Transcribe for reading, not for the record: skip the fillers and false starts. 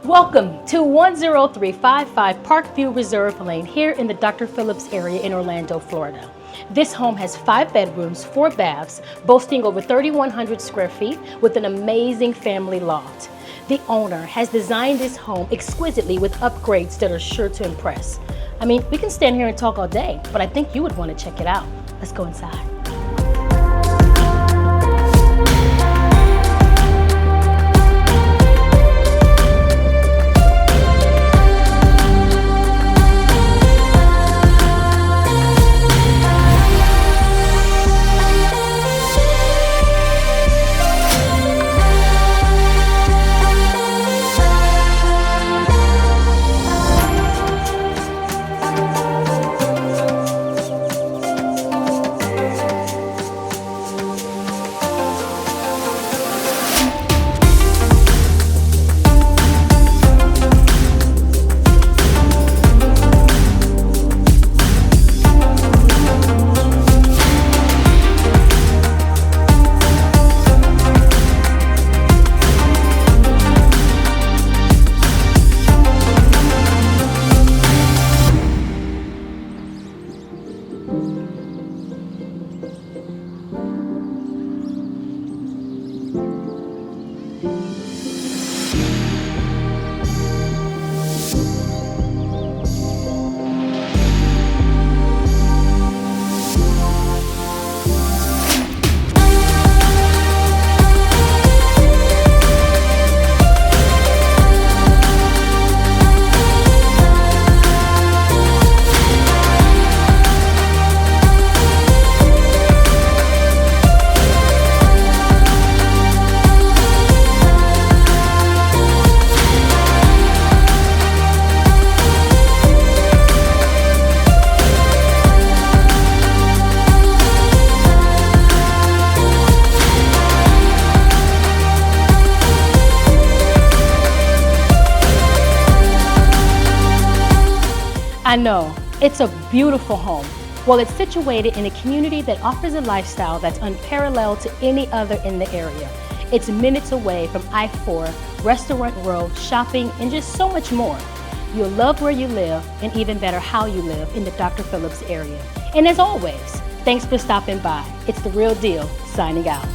Welcome to 10355 Parkview Reserve Lane here in the Dr. Phillips area in Orlando, Florida. This home has 5 bedrooms, 4 baths, boasting over 3,100 square feet with an amazing family loft. The owner has designed this home exquisitely with upgrades that are sure to impress. I mean, we can stand here and talk all day, but I think you would want to check it out. Let's go inside. I know, it's a beautiful home. Well, it's situated in a community that offers a lifestyle that's unparalleled to any other in the area. It's minutes away from I-4, Restaurant Row, shopping, and just so much more. You'll love where you live, and even better how you live in the Dr. Phillips area. And as always, thanks for stopping by. It's The Real Deal, signing out.